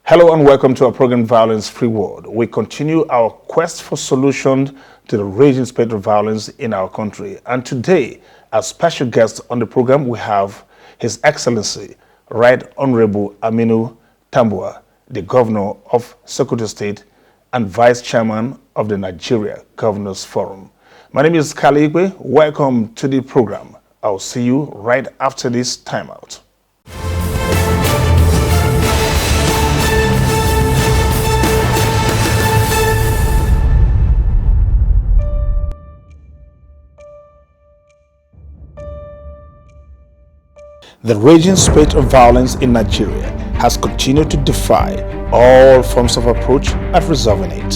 Hello and welcome to our program Violence Free World. We continue our quest for solutions to the raging spate of violence in our country. And today, as special guest on the program, we have His Excellency, Right Honorable Aminu Tambuwal, the Governor of Sokoto State and Vice Chairman of the Nigeria Governors Forum. My name is Cally Ikpe. Welcome to the program. I'll see you right after this timeout. The raging spate of violence in Nigeria has continued to defy all forms of approach at resolving it.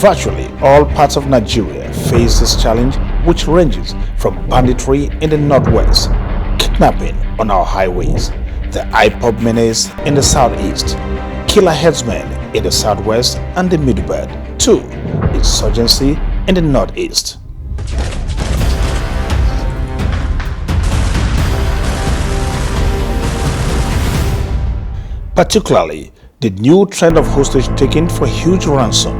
Virtually all parts of Nigeria face this challenge, which ranges from banditry in the northwest, kidnapping on our highways, the IPOB menace in the southeast, killer headsmen in the southwest and the middle belt, to insurgency in the northeast. Particularly, the new trend of hostage taking for huge ransom,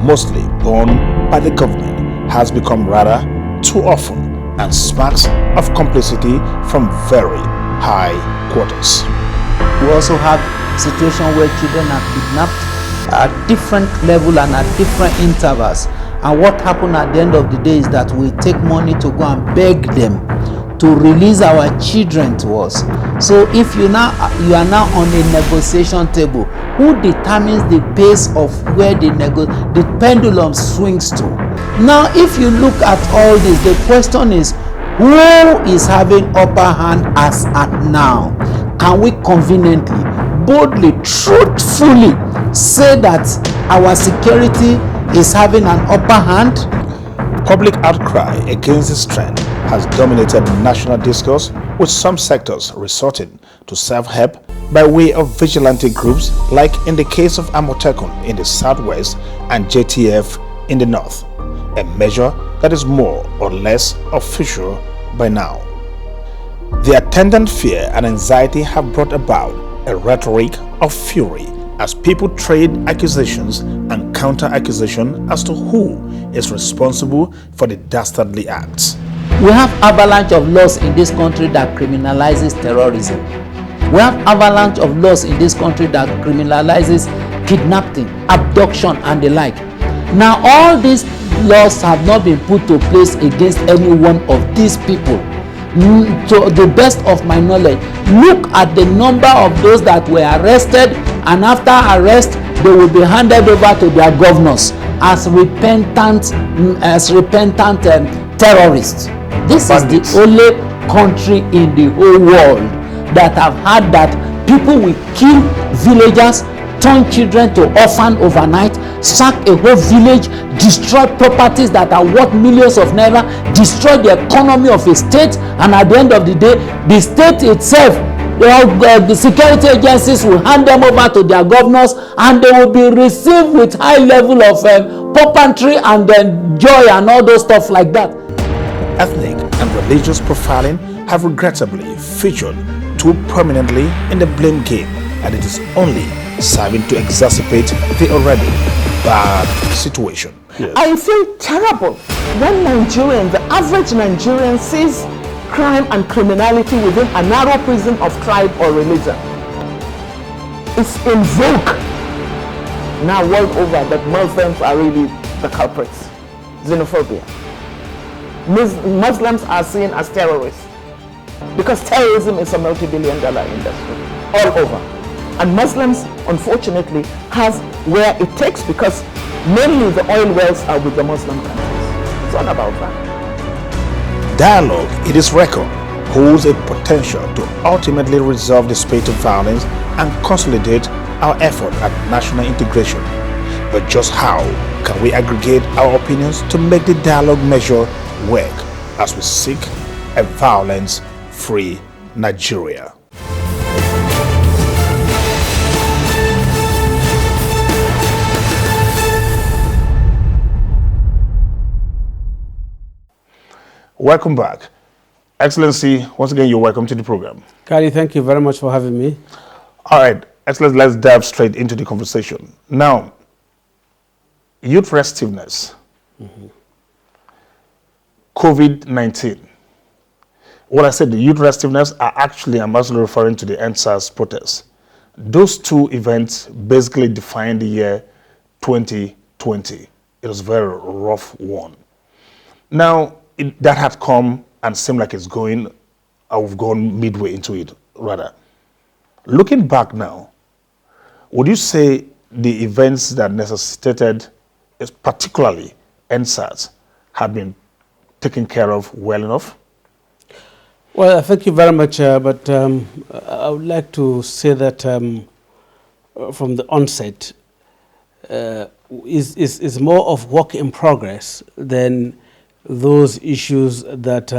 mostly borne by the government, has become rather too often and smacks of complicity from very high quarters. We also have situations where children are kidnapped at different levels and at different intervals. And what happened at the end of the day is that we take money to go and beg them to release our children to us. So if you are now on a negotiation table, who determines the pace of where the pendulum swings to? Now, if you look at all this, the question is, who is having upper hand as at now? Can we conveniently, boldly, truthfully say that our security is having an upper hand? Public outcry against this trend has dominated national discourse, with some sectors resorting to self-help by way of vigilante groups, like in the case of Amotekun in the southwest and JTF in the north, a measure that is more or less official by now. The attendant fear and anxiety have brought about a rhetoric of fury as people trade accusations and counter-accusation as to who is responsible for the dastardly acts. We have avalanche of laws in this country that criminalizes terrorism. We have avalanche of laws in this country that criminalizes kidnapping, abduction, and the like. Now, all these laws have not been put to place against any one of these people. To the best of my knowledge, look at the number of those that were arrested, and after arrest they will be handed over to their governors as repentant terrorists. This is the only country in the whole world that have had that people will kill villagers, turn children to orphan overnight, sack a whole village, destroy properties that are worth millions of naira, destroy the economy of a state, and at the end of the day, the state itself, the security agencies will hand them over to their governors, and they will be received with high level of puppetry and joy and all those stuff like that. Ethnic and religious profiling have regrettably featured too prominently in the blame game, and it is only serving to exacerbate the already bad situation. Yes. I feel terrible when Nigerians, the average Nigerian, sees crime and criminality within a narrow prison of tribe or religion. It's in vogue now world over that Muslims are really the culprits. Xenophobia. Muslims are seen as terrorists because terrorism is a multi-billion-dollar industry all over. And Muslims, unfortunately, have where it takes because mainly the oil wells are with the Muslim countries. It's all about that. Dialogue, it is record, holds a potential to ultimately resolve the spate of violence and consolidate our effort at national integration. But just how can we aggregate our opinions to make the dialogue measure work as we seek a violence-free Nigeria? Welcome back. Excellency, once again, you're welcome to the program. Cally, thank you very much for having me. All right, Excellency, let's dive straight into the conversation. Now, youth restiveness, COVID-19. What I said, the youth restiveness are actually, I'm also referring to the NSAS protests. Those two events basically defined the year 2020. It was a very rough one. Now, that had come and seemed like it's going, we've gone midway into it, rather. Looking back now, would you say the events that necessitated, particularly NSAS, have been taken care of well enough? Well, thank you very much, but I would like to say that from the onset, is more of work in progress than those issues that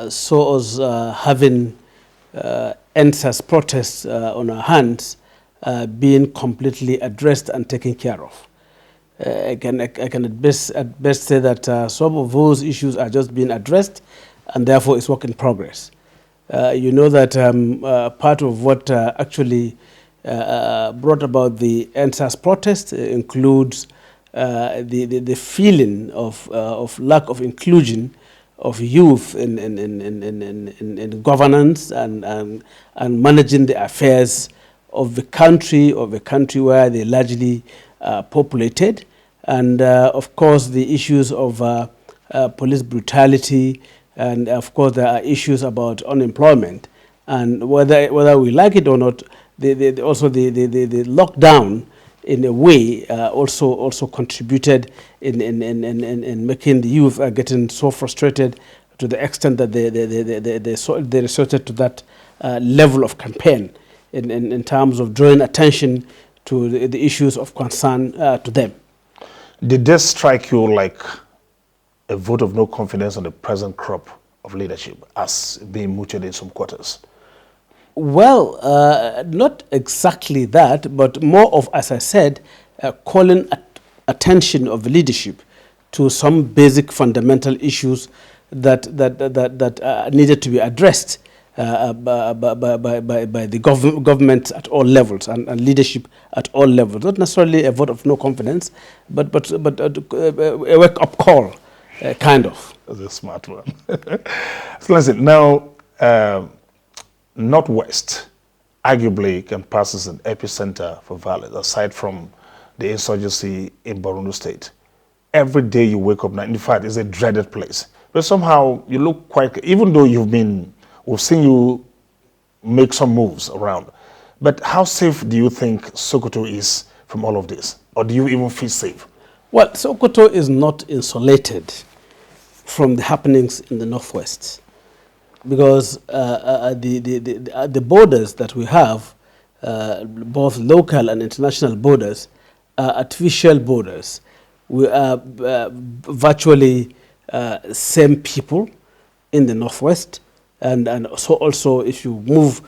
saw us having NSAS protests on our hands being completely addressed and taken care of. I can at best say that some of those issues are just being addressed, and therefore it's work in progress. You know that part of what actually brought about the NSAS protest includes the feeling of lack of inclusion of youth in governance and managing the affairs of the country where they largely populated, and of course the issues of police brutality, and of course there are issues about unemployment, and whether we like it or not, also the lockdown in a way also contributed in making the youth getting so frustrated to the extent that they resorted to that level of campaign in terms of drawing attention to the issues of concern to them. Did this strike you like a vote of no confidence on the present crop of leadership as being mooted in some quarters? Well, not exactly that, but more of, as I said, calling attention of the leadership to some basic fundamental issues that needed to be addressed by the government at all levels and leadership at all levels. Not necessarily a vote of no confidence, but a wake-up call, kind of. That's a smart one. So listen, now, Northwest arguably can pass as an epicenter for violence, aside from the insurgency in Borno State. Every day you wake up now, in fact, it's a dreaded place. But somehow you look quite, even though we've seen you make some moves around. But how safe do you think Sokoto is from all of this? Or do you even feel safe? Well, Sokoto is not insulated from the happenings in the Northwest, because the borders that we have, both local and international borders, are artificial borders. We are virtually same people in the Northwest, and so also if you move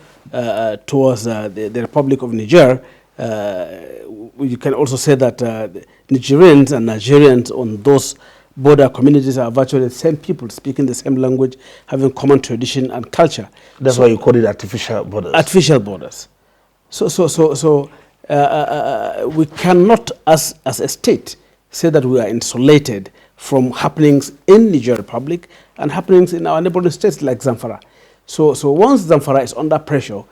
towards the Republic of Niger, you can also say that Nigerians and Nigerians on those border communities are virtually the same people, speaking the same language, having common tradition and culture. That's why you call it artificial borders. Artificial borders. So we cannot, as a state, say that we are insulated from happenings in Niger Republic and happenings in our neighboring states like Zamfara. So once Zamfara is under pressure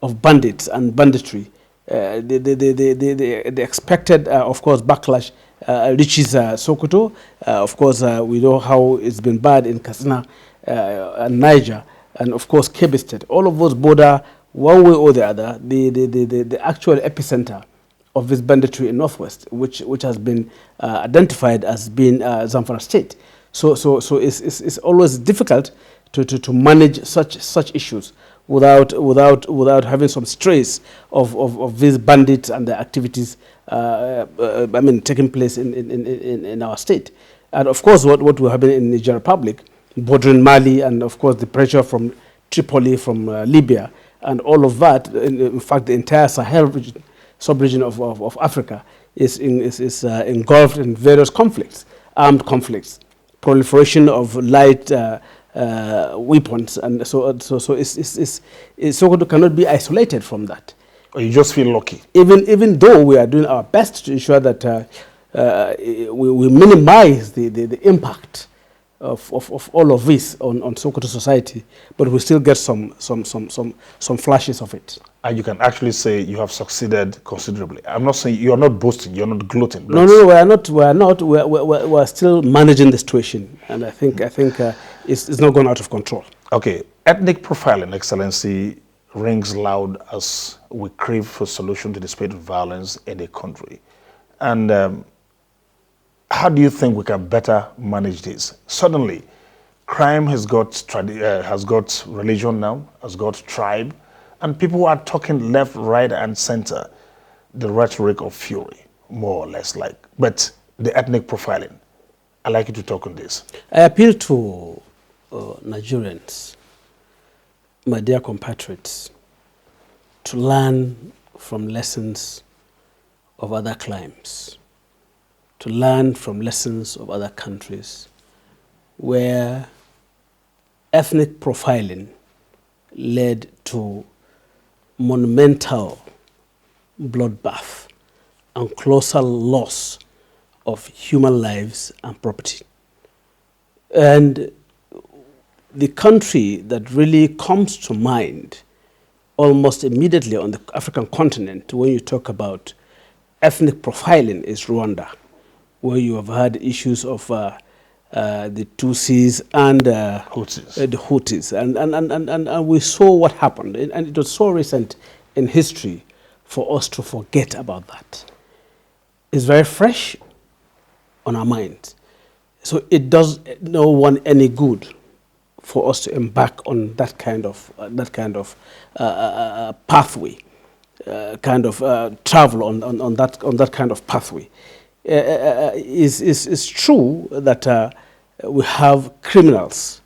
of bandits and banditry, the expected, of course, backlash reaches Sokoto. Of course, we know how it's been bad in Katsina and Niger, and of course, Kebbi State. All of those border, one way or the other, the actual epicenter of this banditry in Northwest, which has been identified as being Zamfara State. So it's always difficult to manage such issues without having some trace of these bandits and their activities taking place in our state. And of course what will happen in Niger Republic, bordering Mali, and of course the pressure from Tripoli, from Libya, and all of that. In fact, the entire Sahel region, sub-region of Africa is engulfed in various conflicts, armed conflicts, proliferation of light weapons, and so Sokoto cannot be isolated from that. Or you just feel lucky? Even though we are doing our best to ensure that we minimize the impact of all of this on Sokoto society, but we still get some flashes of it. And you can actually say you have succeeded considerably. I'm not saying you are not boasting, you're not gloating. No, we are not. We are still managing the situation, and I think it's not gone out of control. Okay, ethnic profiling, Excellency, rings loud as we crave for solution to the spate of violence in the country. And how do you think we can better manage this? Suddenly, crime has got religion now, has got tribe, and people are talking left, right, and center, the rhetoric of fury, more or less like. But the ethnic profiling, I'd like you to talk on this. I appeal to Nigerians, my dear compatriots, to learn from lessons of other climes, to learn from lessons of other countries where ethnic profiling led to monumental bloodbath and colossal loss of human lives and property. And the country that really comes to mind almost immediately on the African continent when you talk about ethnic profiling is Rwanda, where you have had issues of the Tutsis and the Hutus. And we saw what happened. And it was so recent in history for us to forget about that. It's very fresh on our minds. So it does no one any good for us to embark on that kind of pathway, travel on that kind of pathway. It's true that we have criminals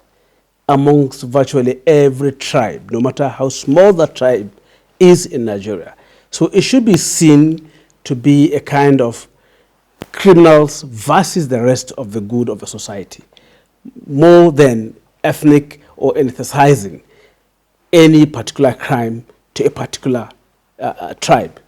amongst virtually every tribe, no matter how small that tribe is in Nigeria. So it should be seen to be a kind of criminals versus the rest of the good of the society, more than ethnic or ethnicizing any particular crime to a particular tribe.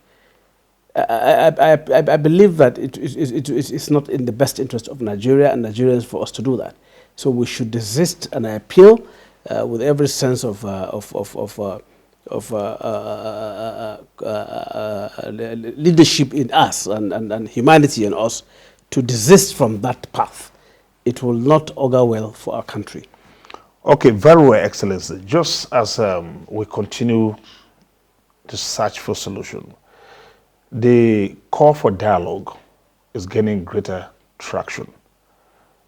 I believe that it's not in the best interest of Nigeria and Nigerians for us to do that. So we should desist, and I appeal with every sense of leadership in us and humanity in us to desist from that path. It will not augur well for our country. Okay, very well, Excellency. Just as we continue to search for solution, the call for dialogue is gaining greater traction.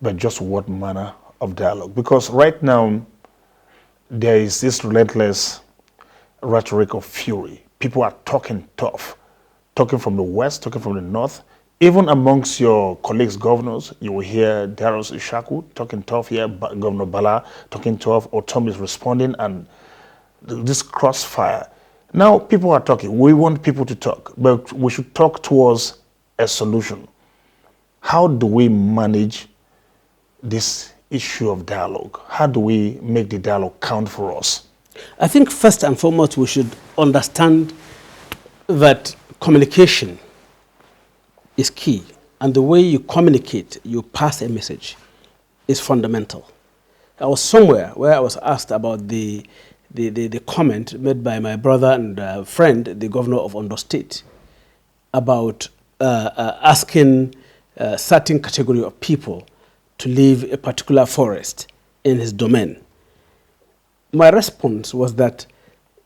But just what manner of dialogue? Because right now, there is this relentless rhetoric of fury. People are talking tough, talking from the west, talking from the north. Even amongst your colleagues, governors, you will hear Darius Ishaku talking tough here, Governor Bala talking tough, Otom is responding, and this crossfire. Now people are talking. We want people to talk, but we should talk towards a solution. How do we manage this issue of dialogue? How do we make the dialogue count for us? I think first and foremost we should understand that communication is key, and the way you communicate, you pass a message, is fundamental. I was somewhere where I was asked about the comment made by my brother and friend, the governor of Ondo State, about asking a certain category of people to leave a particular forest in his domain. My response was that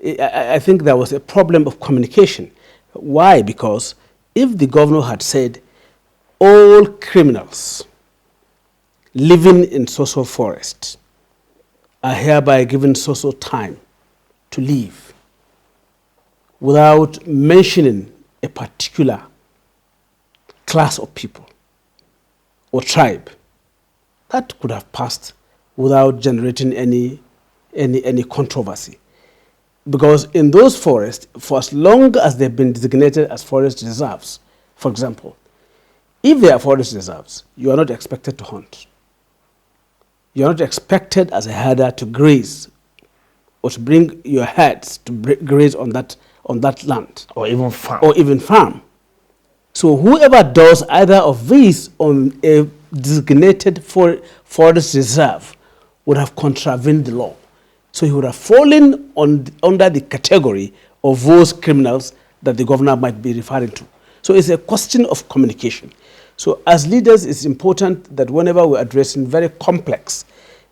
I think there was a problem of communication. Why? Because if the governor had said, all criminals living in so-so forest are hereby given so-so time to leave, without mentioning a particular class of people or tribe, that could have passed without generating any controversy. Because in those forests, for as long as they've been designated as forest reserves, for example, if they are forest reserves, you are not expected to hunt. You're not expected as a herder to graze or to bring your herds to graze on that land. Or even farm. Or even farm. So whoever does either of these on a designated forest reserve would have contravened the law. So he would have fallen under the category of those criminals that the governor might be referring to. So it's a question of communication. So as leaders, it's important that whenever we're addressing very complex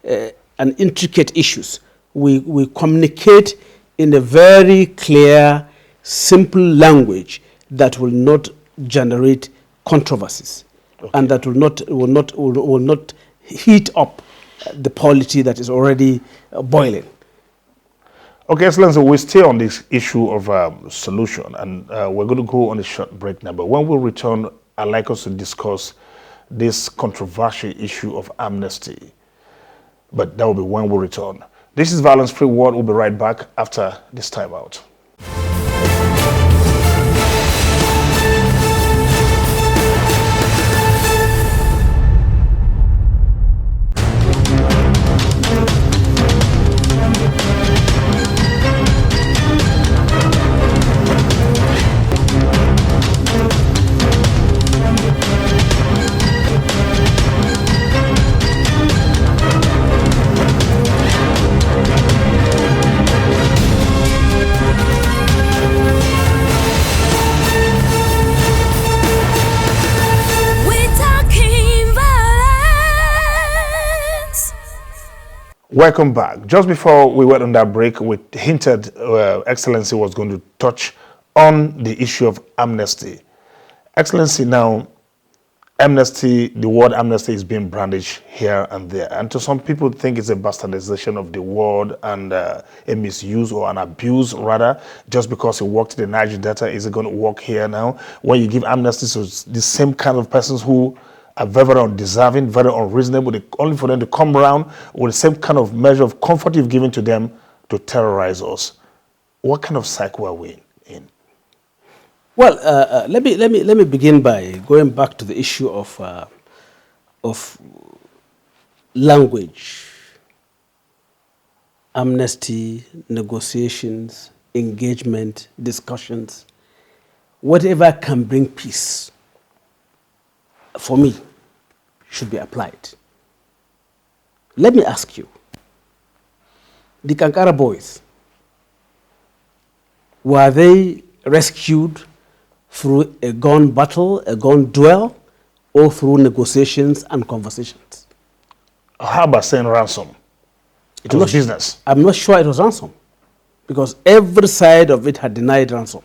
and intricate issues, we communicate in a very clear, simple language that will not generate controversies, okay, and that will not heat up the polity that is already boiling. Okay, Excellency, we stay on this issue of solution, and we're going to go on a short break now. But when we return, I'd like us to discuss this controversial issue of amnesty. But that will be when we return. This is Violence Free World. We'll be right back after this time out. Welcome back. Just before we went on that break, we hinted Excellency was going to touch on the issue of amnesty. Excellency, now, amnesty, the word amnesty is being brandished here and there. And to some people think it's a bastardization of the word and a misuse or an abuse, rather. Just because it worked in the Niger Delta, is it going to work here now? When you give amnesty to the same kind of persons who are very undeserving, very unreasonable, only for them to come around with the same kind of measure of comfort you've given to them to terrorize us. What kind of cycle are we in? Well, let me begin by going back to the issue of language, amnesty, negotiations, engagement, discussions, whatever can bring peace, for me, should be applied. Let me ask you, the Kankara boys, were they rescued through a gun battle, a gun duel, or through negotiations and conversations? How about saying ransom? It was business. I'm not sure it was ransom, because every side of it had denied ransom.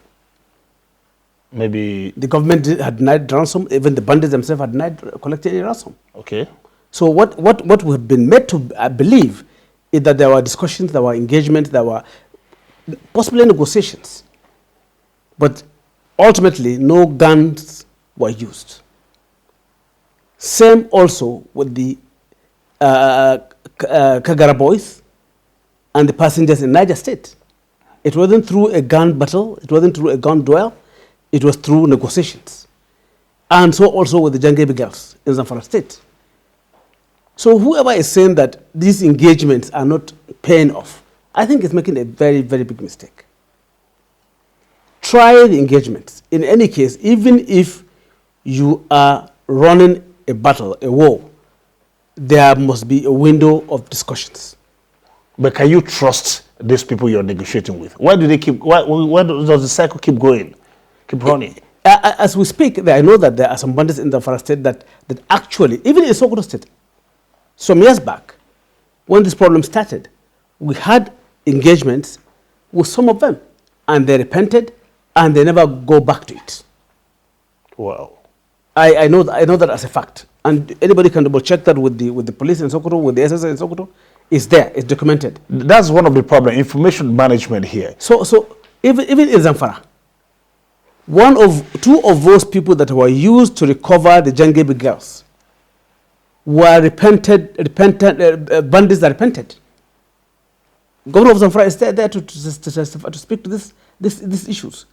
Maybe the government had denied ransom, even the bandits themselves had denied collecting any ransom. Okay. So what we have been made to believe is that there were discussions, there were engagements, there were possibly negotiations. But ultimately, no guns were used. Same also with the Kagara boys and the passengers in Niger State. It wasn't through a gun battle, it wasn't through a gun duel, it was through negotiations. And so also with the Jangebi girls in Zamfara State. So whoever is saying that these engagements are not paying off, I think is making a very, very big mistake. Try the engagements. In any case, even if you are running a battle, a war, there must be a window of discussions. But can you trust these people you're negotiating with? Why do they keep? Why does the cycle keep going, keep running? As we speak, I know that there are some bandits in the Zamfara State that actually, even in Sokoto State, some years back, when this problem started, we had engagements with some of them, and they repented, and they never go back to it. Wow. I know that as a fact, and anybody can double check that with the police in Sokoto, with the SSA in Sokoto. It's there, it's documented. That's one of the problems, information management here. So even in Zamfara, two of those people that were used to recover the Jangebi girls were repentant bandits that repented. Governor of Zamfara is there to speak to these issues.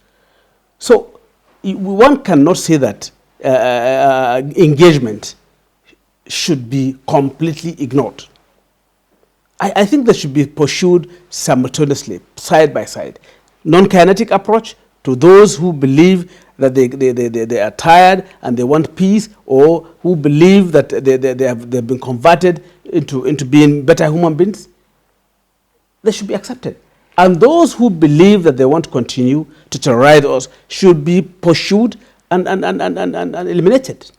So one cannot say that engagement should be completely ignored. I think they should be pursued simultaneously, side by side. Non-kinetic approach to those who believe that they are tired and they want peace, or who believe that they've been converted into being better human beings. They should be accepted. And those who believe that they want to continue to terrorize us should be pursued and eliminated,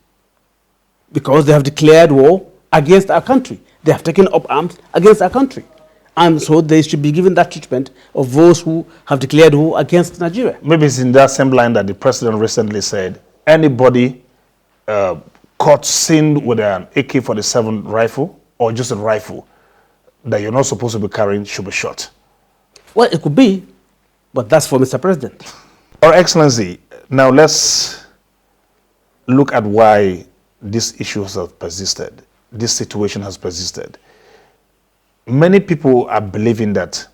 because they have declared war against our country. They have taken up arms against our country. And so they should be given that treatment of those who have declared war against Nigeria. Maybe it's in that same line that the president recently said, anybody caught seen with an AK-47 rifle or just a rifle that you're not supposed to be carrying should be shot. Well, it could be, but that's for Mr. President. Your Excellency, now let's look at why this issue has persisted. This situation has persisted. Many people are believing that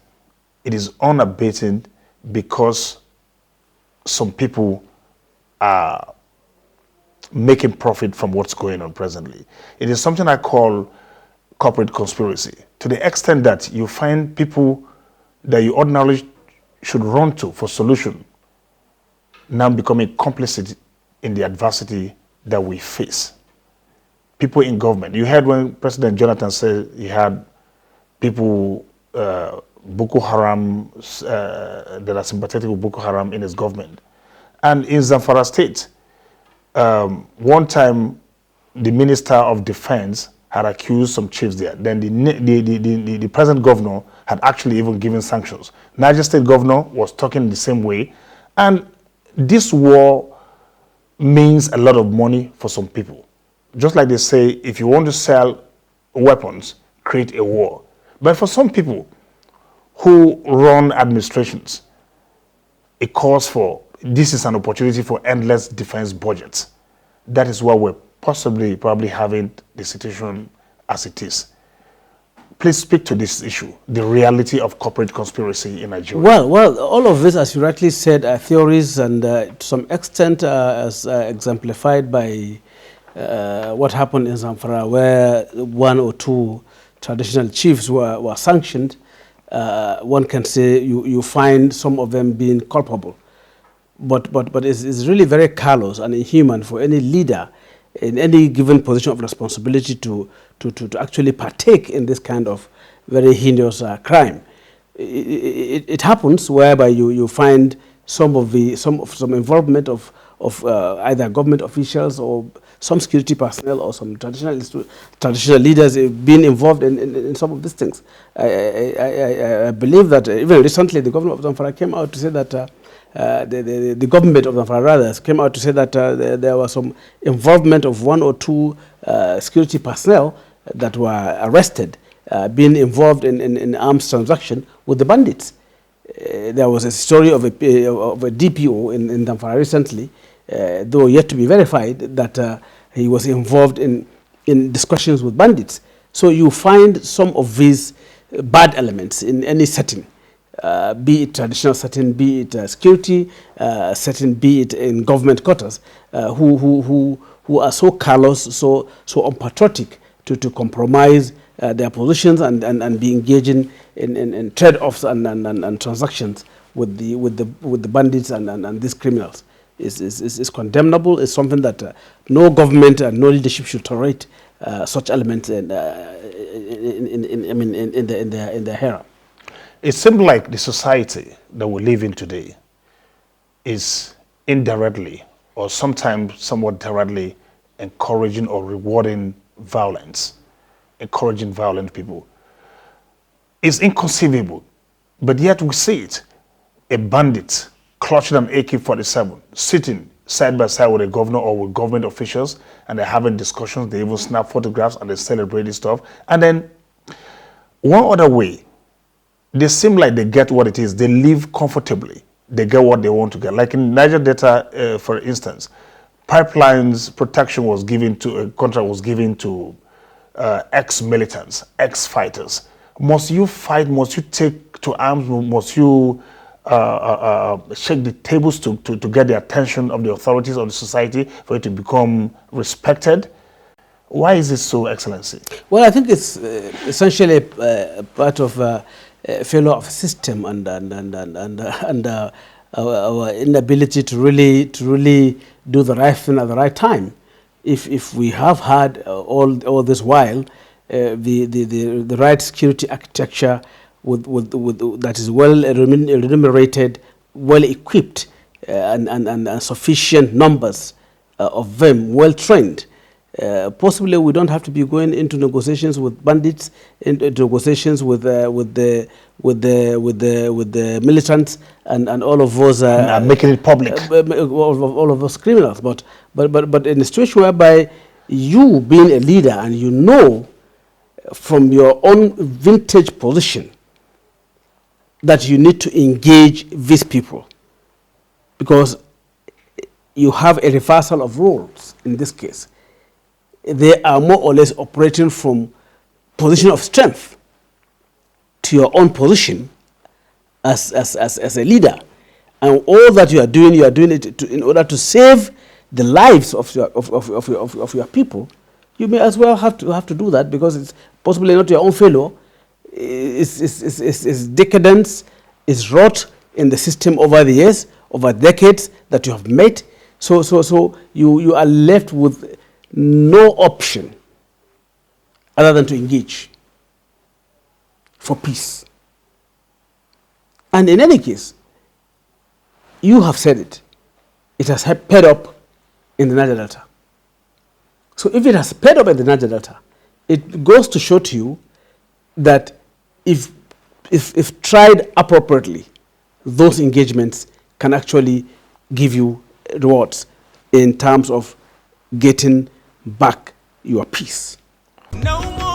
it is unabated because some people are making profit from what's going on presently. It is something I call corporate conspiracy, to the extent that you find people that you ordinarily should run to for solution now becoming complicit in the adversity that we face. People in government. You heard when President Jonathan said he had people, Boko Haram, that are sympathetic with Boko Haram in his government. And in Zamfara State, one time the Minister of Defense had accused some chiefs there. Then the present governor had actually even given sanctions. Niger State governor was talking the same way. And this war means a lot of money for some people. Just like they say, if you want to sell weapons, create a war. But for some people who run administrations, it calls for, this is an opportunity for endless defense budgets. That is why we're probably having the situation as it is. Please speak to this issue, the reality of corporate conspiracy in Nigeria. Well, all of this, as you rightly said, are theories, and to some extent as exemplified by what happened in Zamfara, where one or two traditional chiefs were sanctioned. One can say you find some of them being culpable. But it's really very callous and inhuman for any leader in any given position of responsibility to actually partake in this kind of very heinous crime. It happens whereby you find some involvement of either government officials or some security personnel or some traditional leaders being involved in some of these things. I believe that even recently the governor of Zamfara came out to say that the government of Zamfara rather came out to say that there was some involvement of one or two security personnel that were arrested being involved in arms transaction with the bandits. There was a story of a DPO in Zamfara recently, though yet to be verified, that he was involved in discussions with bandits. So you find some of these bad elements in any setting, be it traditional setting, be it security setting, be it in government quarters, who are so callous, so unpatriotic to compromise their positions and be engaging in trade-offs and transactions with the bandits and these criminals. Is condemnable. It's something that no government and no leadership should tolerate such elements in their era. It seems like the society that we live in today is indirectly or sometimes somewhat directly encouraging or rewarding violence, encouraging violent people. It's inconceivable, but yet we see it. A bandit clutching an AK-47, sitting side by side with a governor or with government officials, and they're having discussions, they even snap photographs and they celebrate this stuff. And then one other way, they seem like they get what it is. They live comfortably. They get what they want to get. Like in Niger Delta, for instance, pipelines protection was given to, a contract was given to ex-militants, ex-fighters. Must you fight? Must you take to arms? Must you shake the tables to get the attention of the authorities of the society for it to become respected? Why is it so, Excellency? Well, I think it's essentially part of failure of system and our inability to really do the right thing at the right time. If we have had all this while the right security architecture with that is well remunerated, well equipped, and sufficient numbers of them, well trained. Possibly we don't have to be going into negotiations with bandits, into negotiations with the militants and all of those making it public. All of those criminals. But in a situation whereby you being a leader and you know from your own vintage position that you need to engage these people, because you have a reversal of roles in this case. They are more or less operating from position of strength to your own position as a leader, and all that you are doing it in order to save the lives of your people. You may as well have to do that, because it's possibly not your own failure. It's decadence, is rot in the system over the years, over decades that you have made. So you are left with no option other than to engage for peace. And in any case, you have said it, it has paid up in the Niger Delta. So if it has paid up in the Niger Delta, it goes to show to you that if tried appropriately, those engagements can actually give you rewards in terms of getting back your peace. No more.